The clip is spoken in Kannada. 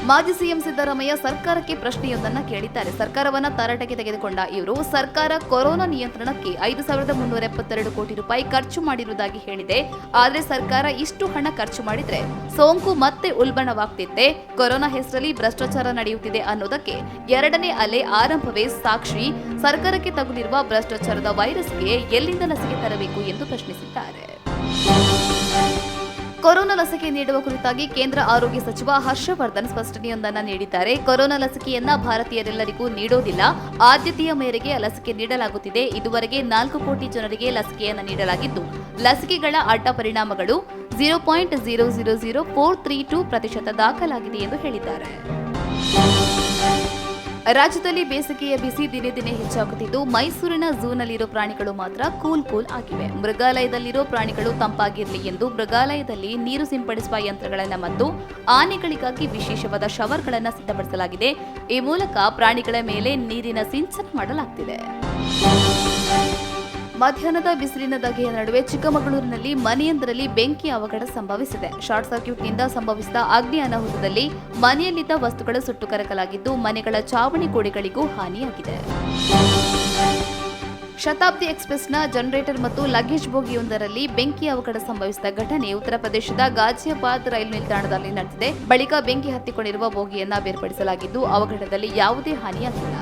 ಮಾಜಿ ಸಿಎಂ ಸಿದ್ದರಾಮಯ್ಯ ಸರ್ಕಾರಕ್ಕೆ ಪ್ರಶ್ನೆಯೊಂದನ್ನು ಕೇಳಿದ್ದಾರೆ. ಸರ್ಕಾರವನ್ನ ತರಾಟೆಗೆ ತೆಗೆದುಕೊಂಡ ಇವರು ಸರ್ಕಾರ ಕೊರೋನಾ ನಿಯಂತ್ರಣಕ್ಕೆ 5,372 ಕೋಟಿ ರೂಪಾಯಿ ಖರ್ಚು ಮಾಡಿರುವುದಾಗಿ ಹೇಳಿದೆ. ಆದರೆ ಸರ್ಕಾರ ಇಷ್ಟು ಹಣ ಖರ್ಚು ಮಾಡಿದ್ರೆ ಸೋಂಕು ಮತ್ತೆ ಉಲ್ಬಣವಾಗ್ತಿತ್ತೆ, ಕೊರೋನಾ ಹೆಸರಲ್ಲಿ ಭ್ರಷ್ಟಾಚಾರ ನಡೆಯುತ್ತಿದೆ ಅನ್ನೋದಕ್ಕೆ ಎರಡನೇ ಅಲೆ ಆರಂಭವೇ ಸಾಕ್ಷಿ. ಸರ್ಕಾರಕ್ಕೆ ತಗುಲಿರುವ ಭ್ರಷ್ಟಾಚಾರದ ವೈರಸ್ಗೆ ಎಲ್ಲಿಂದ ಲಸಿಕೆ ತರಬೇಕು ಎಂದು ಪ್ರಶ್ನಿಸಿದ್ದಾರೆ. ಕೊರೋನಾ ಲಸಿಕೆ ನೀಡುವ ಕುರಿತಾಗಿ ಕೇಂದ್ರ ಆರೋಗ್ಯ ಸಚಿವ ಹರ್ಷವರ್ಧನ್ ಸ್ಪಷ್ಟನೆಯೊಂದನ್ನು ನೀಡಿದ್ದಾರೆ. ಕೊರೋನಾ ಲಸಿಕೆಯನ್ನ ಭಾರತೀಯರೆಲ್ಲರಿಗೂ ನೀಡೋದಿಲ್ಲ, ಆದ್ಯತೆಯ ಮೇರೆಗೆ ಲಸಿಕೆ ನೀಡಲಾಗುತ್ತಿದೆ. ಇದುವರೆಗೆ 4 ಕೋಟಿ ಜನರಿಗೆ ಲಸಿಕೆಯನ್ನು ನೀಡಲಾಗಿದ್ದು, ಲಸಿಕೆಗಳ ಅಡ್ಡ ಪರಿಣಾಮಗಳು 0.000432% ದಾಖಲಾಗಿದೆ ಎಂದು ಹೇಳಿದ್ದಾರೆ. ರಾಜ್ಯದಲ್ಲಿ ಬೇಸಿಗೆಯ ಬಿಸಿ ದಿನೇ ದಿನೇ ಹೆಚ್ಚಾಗುತ್ತಿದ್ದು, ಮೈಸೂರಿನ ಝೂನಲ್ಲಿರೋ ಪ್ರಾಣಿಗಳು ಮಾತ್ರ ಕೂಲ್ ಆಗಿವೆ. ಮೃಗಾಲಯದಲ್ಲಿರೋ ಪ್ರಾಣಿಗಳು ತಂಪಾಗಿರಲಿ ಎಂದು ಮೃಗಾಲಯದಲ್ಲಿ ನೀರು ಸಿಂಪಡಿಸುವ ಯಂತ್ರಗಳನ್ನು ಮತ್ತು ಆನೆಗಳಿಗಾಗಿ ವಿಶೇಷವಾದ ಶವರ್ಗಳನ್ನು ಸಿದ್ಧಪಡಿಸಲಾಗಿದೆ. ಈ ಮೂಲಕ ಪ್ರಾಣಿಗಳ ಮೇಲೆ ನೀರಿನ ಸಿಂಚನ ಮಾಡಲಾಗುತ್ತಿದೆ. ಮಧ್ಯಾಹ್ನದ ಬಿಸಿಲಿನ ಧಗೆಯ ನಡುವೆ ಚಿಕ್ಕಮಗಳೂರಿನಲ್ಲಿ ಮನೆಯೊಂದರಲ್ಲಿ ಬೆಂಕಿ ಅವಘಡ ಸಂಭವಿಸಿದೆ. ಶಾರ್ಟ್ ಸರ್ಕ್ಯೂಟ್ನಿಂದ ಸಂಭವಿಸಿದ ಅಗ್ನಿ ಅನಾಹುತದಲ್ಲಿ ಮನೆಯಲ್ಲಿದ್ದ ವಸ್ತುಗಳು ಸುಟ್ಟು ಕರಕಲಾಗಿದ್ದು, ಮನೆಗಳ ಚಾವಣಿ ಗೋಡೆಗಳಿಗೂ ಹಾನಿಯಾಗಿದೆ. ಶತಾಬ್ದಿ ಎಕ್ಸ್ಪ್ರೆಸ್ನ ಜನರೇಟರ್ ಮತ್ತು ಲಗೇಜ್ ಬೋಗಿಯೊಂದರಲ್ಲಿ ಬೆಂಕಿ ಅವಘಡ ಸಂಭವಿಸಿದ ಘಟನೆ ಉತ್ತರ ಪ್ರದೇಶದ ಗಾಜಿಯಾಬಾದ್ ರೈಲು ನಿಲ್ದಾಣದಲ್ಲಿ ನಡೆದಿದೆ. ಬಳಿಕ ಬೆಂಕಿ ಹತ್ತಿಕೊಂಡಿರುವ ಬೋಗಿಯನ್ನ ಬೇರ್ಪಡಿಸಲಾಗಿದ್ದು, ಅವಘಡದಲ್ಲಿ ಯಾವುದೇ ಹಾನಿಯಾಗಿಲ್ಲ.